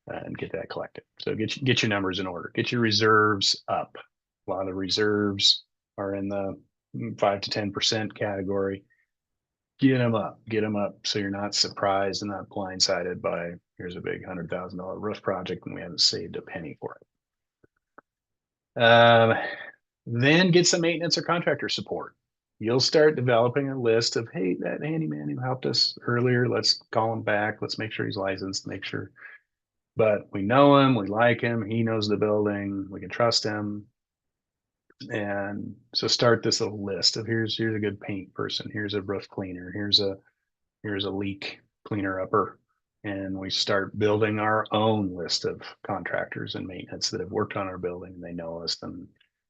and get that collected. So get your numbers in order. Get your reserves up. A lot of reserves are in the 5 to 10% category. Get them up. Get them up so you're not surprised and not blindsided by here's a big $100,000 roof project and we haven't saved a penny for it. Then get some maintenance or contractor support. You'll start developing a list of, hey, that handyman who helped us earlier, let's call him back. Let's make sure he's licensed, make sure. But we know him, we like him, he knows the building, we can trust him. And so start this little list of here's a good paint person, here's a roof cleaner, here's a leak cleaner upper. And we start building our own list of contractors and maintenance that have worked on our building and they know us and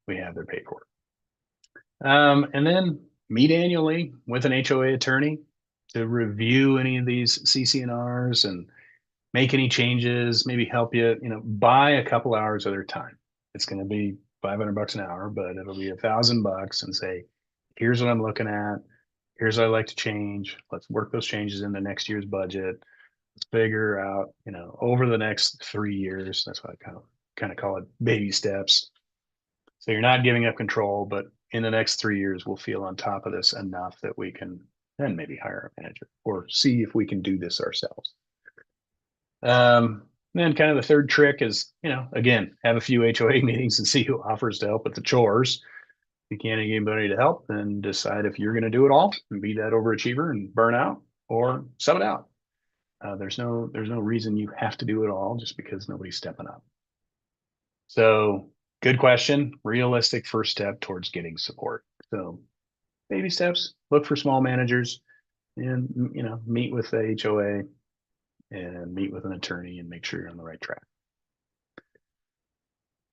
we have their paperwork. And then meet annually with an HOA attorney to review any of these CC&Rs and make any changes, maybe help you, buy a couple hours of their time. It's going to be $500 an hour, but it'll be $1,000 and say, here's what I'm looking at. Here's what I'd like to change. Let's work those changes into next year's budget. Let's figure out, over the next 3 years. That's why I kind of call it baby steps. So you're not giving up control, but in the next 3 years, we'll feel on top of this enough that we can then maybe hire a manager or see if we can do this ourselves. Then kind of the third trick is, again, have a few HOA meetings and see who offers to help with the chores. If you can't get anybody to help, then decide if you're going to do it all and be that overachiever and burn out or sub it out. There's no reason you have to do it all just because nobody's stepping up. So good question. Realistic first step towards getting support. So baby steps, look for small managers and, meet with the HOA and meet with an attorney and make sure you're on the right track.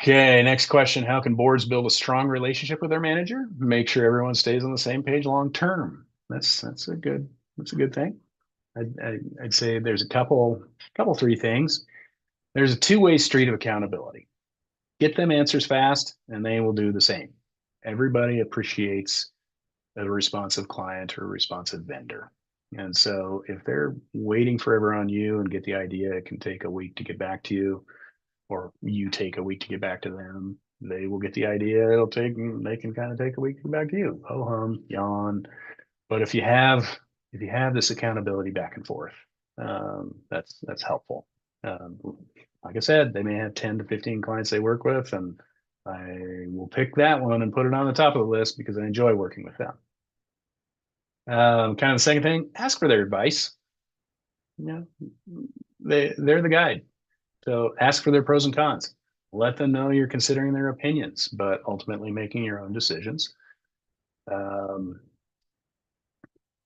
Okay, next question. How can boards build a strong relationship with their manager? Make sure everyone stays on the same page long term. That's a good thing. I'd say there's a couple 3 things. There's a 2-way street of accountability. Get them answers fast and they will do the same. Everybody appreciates a responsive client or a responsive vendor. And so if they're waiting forever on you and get the idea it can take a week to get back to you, or you take a week to get back to them, they will get the idea they can kind of take a week to get back to you. Ho hum, yawn. But if you have this accountability back and forth, that's helpful. Like I said, they may have 10 to 15 clients they work with, and I will pick that one and put it on the top of the list because I enjoy working with them. Kind of the second thing, ask for their advice. They're the guide. So ask for their pros and cons. Let them know you're considering their opinions, but ultimately making your own decisions.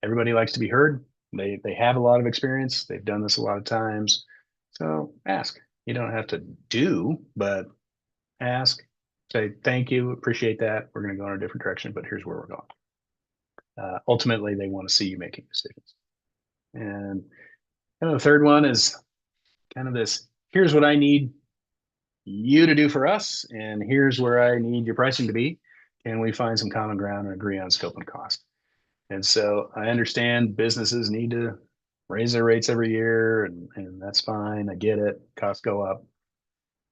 Everybody likes to be heard. They have a lot of experience. They've done this a lot of times. So ask. You don't have to do, but ask. Say thank you, appreciate that. We're going to go in a different direction, but here's where we're going. Ultimately, they want to see you making decisions. And kind of the third one is kind of this, here's what I need you to do for us, and here's where I need your pricing to be. Can we find some common ground and agree on scope and cost? And so I understand businesses need to raise their rates every year, and that's fine. I get it. Costs go up.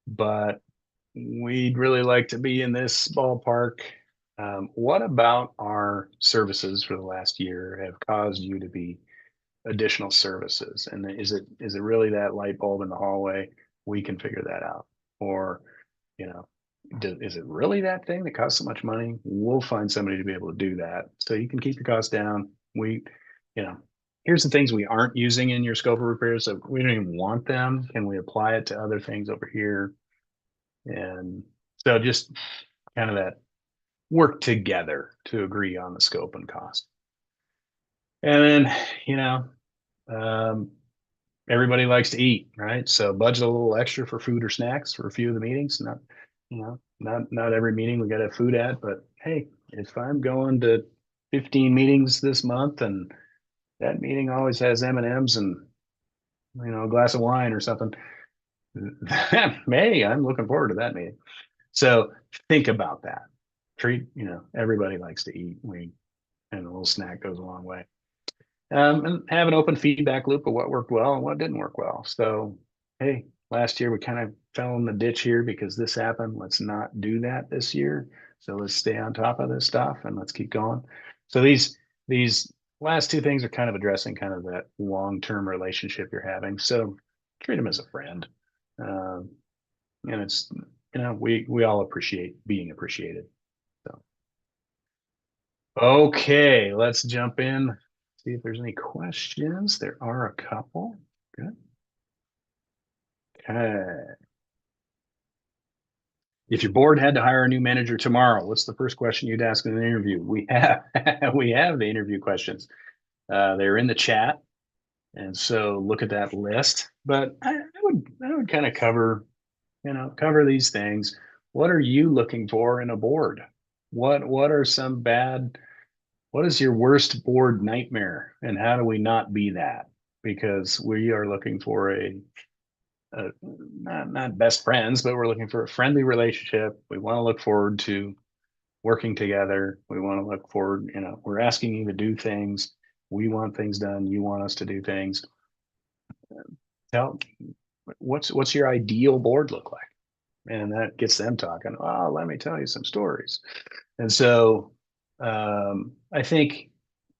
But we'd really like to be in this ballpark. What about our services for the last year have caused you to be additional services? And is it really that light bulb in the hallway? We can figure that out. Or, you know, is it really that thing that costs so much money? We'll find somebody to be able to do that. So you can keep your costs down. You know, here's the things we aren't using in your scope of repairs. So we don't even want them. Can we apply it to other things over here? And so just kind of that work together to agree on the scope and cost. And then, you know, um, everybody likes to eat, right? So budget a little extra for food or snacks for a few of the meetings. Not every meeting we got to have food at, but hey, if I'm going to 15 meetings this month and that meeting always has M&Ms and a glass of wine or something, hey, I'm looking forward to that meeting. So think about that. Everybody likes to eat. And a little snack goes a long way. And have an open feedback loop of what worked well and what didn't work well. So, hey, last year we kind of fell in the ditch here because this happened. Let's not do that this year. So let's stay on top of this stuff and let's keep going. So these last two things are kind of addressing kind of that long-term relationship you're having. So treat them as a friend. And it's we all appreciate being appreciated. So okay, let's jump in. See if there's any questions. There are a couple. Good. Okay. If your board had to hire a new manager tomorrow, what's the first question you'd ask in an interview? We have we have the interview questions. They're in the chat, and so look at that list. But I would kind of cover these things. What are you looking for in a board? What are some bad? What is your worst board nightmare, and how do we not be that? Because we are looking for not best friends, but we're looking for a friendly relationship. We want to look forward to working together. We want to look forward, we're asking you to do things. We want things done. You want us to do things. Tell what's your ideal board look like? And that gets them talking. Oh, let me tell you some stories. And so I think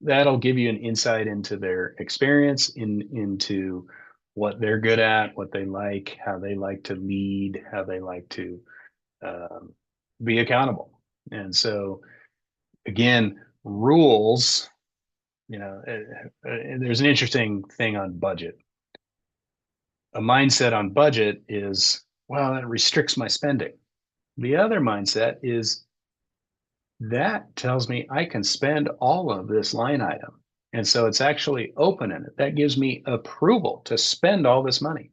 that'll give you an insight into their experience, into what they're good at, what they like, how they like to lead, how they like to be accountable. And so, again, rules. There's an interesting thing on budget. A mindset on budget is, well, it restricts my spending. The other mindset is that tells me I can spend all of this line item. And so it's actually open in it. That gives me approval to spend all this money.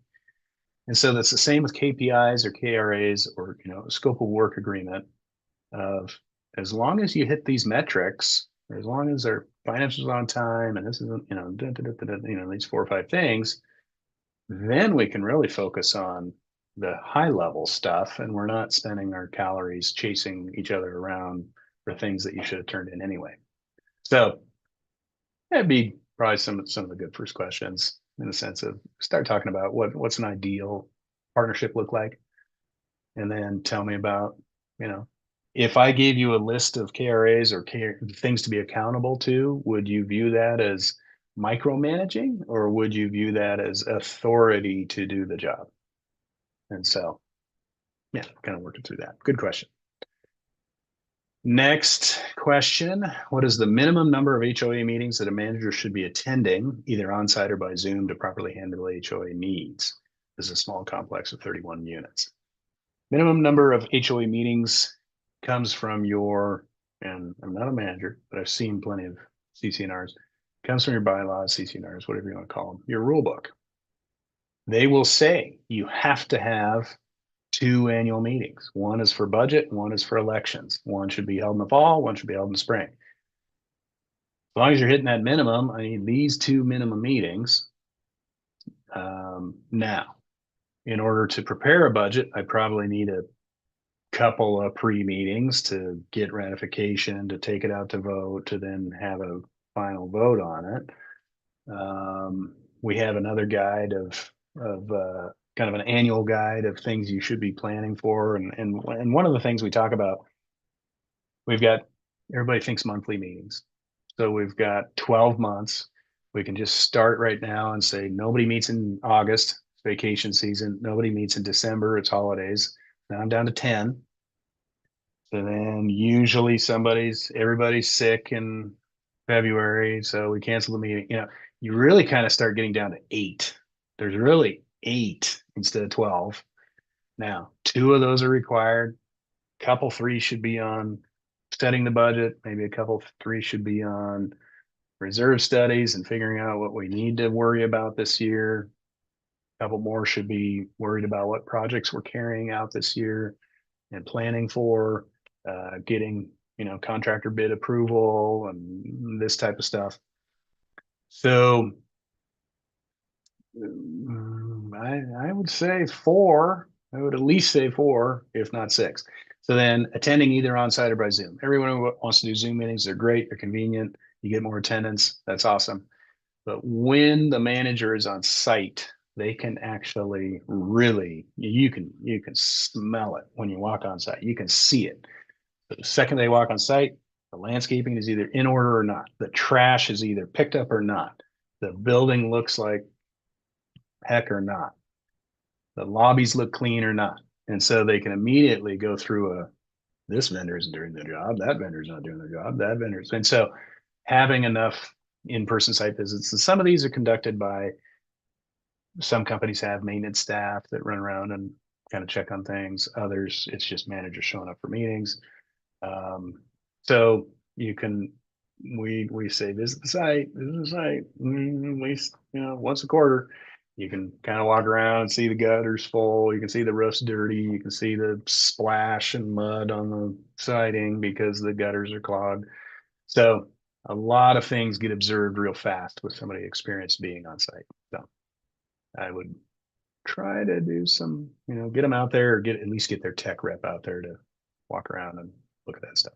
And so that's the same with KPIs or KRAs or, scope of work agreement of as long as you hit these metrics, or as long as their financials on time, and this is, these 4 or 5 things, then we can really focus on the high level stuff. And we're not spending our calories chasing each other around for things that you should have turned in anyway. So that'd be probably some of the good first questions, in the sense of start talking about what's an ideal partnership look like, and then tell me about, if I gave you a list of KRAs or things to be accountable to, would you view that as micromanaging, or would you view that as authority to do the job? And so, yeah, kind of working through that. Good question. Next question. What is the minimum number of HOA meetings that a manager should be attending, either on site or by Zoom, to properly handle HOA needs? This is a small complex of 31 units. Minimum number of HOA meetings comes from and I'm not a manager, but I've seen plenty of CC&Rs, comes from your bylaws, CC&Rs, whatever you want to call them, your rule book. They will say you have to have 2 annual meetings. One is for budget, one is for elections. One should be held in the fall, one should be held in the spring. As long as you're hitting that minimum, I need these 2 minimum meetings. Now, in order to prepare a budget, I probably need a couple of pre-meetings to get ratification, to take it out to vote, to then have a final vote on it. We have another guide of kind of an annual guide of things you should be planning for. And one of the things we talk about, we've got everybody thinks monthly meetings. So we've got 12 months. We can just start right now and say nobody meets in August, it's vacation season. Nobody meets in December, it's holidays. Now I'm down to 10. So then usually everybody's sick in February, so we cancel the meeting. You really kind of start getting down to 8. There's really 8 instead of 12. Now, 2 of those are required. Couple 3 should be on setting the budget. Maybe a couple 3 should be on reserve studies and figuring out what we need to worry about this year. A couple more should be worried about what projects we're carrying out this year and planning for, getting, contractor bid approval and this type of stuff. So I would say 4. I would at least say 4, if not 6. So then attending either on site or by Zoom. Everyone who wants to do Zoom meetings, they're great, they're convenient. You get more attendance. That's awesome. But when the manager is on site, they can actually really, you can smell it when you walk on site. You can see it. But the second they walk on site, the landscaping is either in order or not. The trash is either picked up or not. The building looks like heck or not. The lobbies look clean or not. And so they can immediately go through this vendor isn't doing their job, that vendor's not doing their job, that vendor's. And so having enough in-person site visits, and some of these are conducted by, some companies have maintenance staff that run around and kind of check on things. Others, it's just managers showing up for meetings. So you can, we say visit the site, at least, once a quarter. You can kind of walk around and see the gutters full. You can see the roof's dirty. You can see the splash and mud on the siding because the gutters are clogged. So a lot of things get observed real fast with somebody experienced being on site. So I would try to do some, get them out there, or at least get their tech rep out there to walk around and look at that stuff.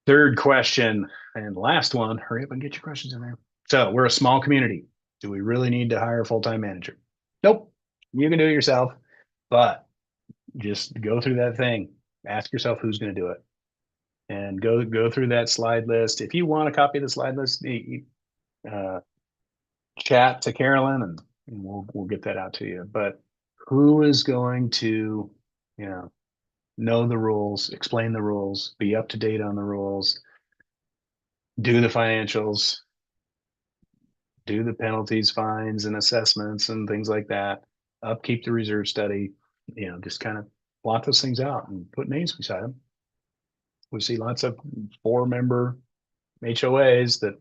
Third question and last one, hurry up and get your questions in there. So we're a small community. Do we really need to hire a full-time manager? Nope. You can do it yourself, but just go through that thing. Ask yourself who's going to do it, and go through that slide list. If you want a copy of the slide list, chat to Carolyn and we'll get that out to you. But who is going to, know the rules, explain the rules, be up to date on the rules, do the financials, do the penalties, fines, and assessments and things like that, upkeep the reserve study, just kind of blot those things out and put names beside them. We see lots of 4-member HOAs that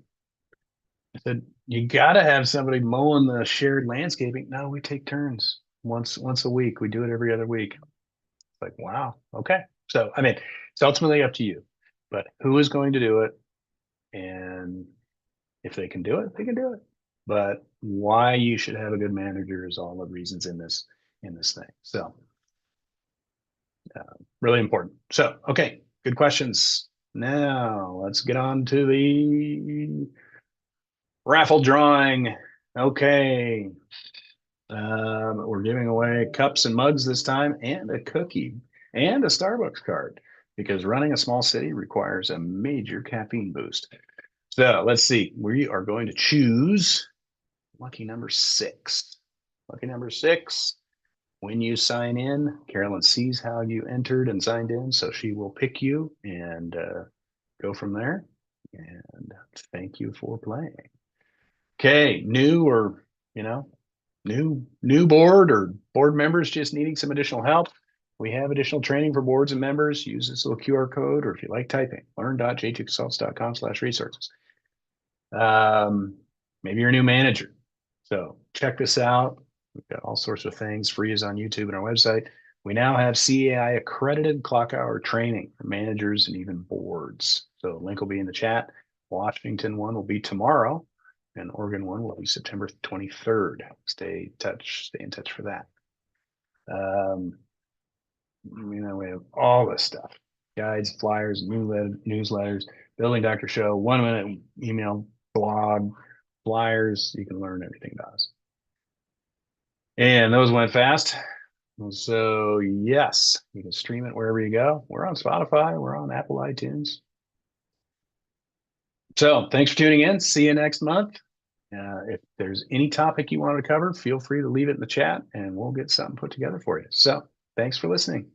said, you got to have somebody mowing the shared landscaping. No, we take turns once a week. We do it every other week. It's like, wow. Okay. So, it's ultimately up to you, but who is going to do it? And if they can do it, they can do it. But why you should have a good manager is all the reasons in this thing. So really important. So, okay, good questions. Now let's get on to the raffle drawing. Okay. We're giving away cups and mugs this time, and a cookie and a Starbucks card, because running a small city requires a major caffeine boost. So let's see. We are going to choose lucky number 6. Lucky number 6. When you sign in, Carolyn sees how you entered and signed in, so she will pick you and go from there. And thank you for playing. Okay, new or new board or board members just needing some additional help. We have additional training for boards and members. Use this little QR code, or if you like typing, learn.j2consults.com/resources. Maybe you're a new manager. So check this out. We've got all sorts of things. Free is on YouTube and our website. We now have CAI accredited clock hour training for managers and even boards. So the link will be in the chat. Washington one will be tomorrow, and Oregon one will be September 23rd. Stay in touch for that. We have all this stuff: guides, flyers, newsletters, Building Doctor Show, 1-minute email, blog, flyers. You can learn everything about us. And those went fast. So yes, you can stream it wherever you go. We're on Spotify. We're on Apple iTunes. So thanks for tuning in. See you next month. If there's any topic you want to cover, feel free to leave it in the chat and we'll get something put together for you. So thanks for listening.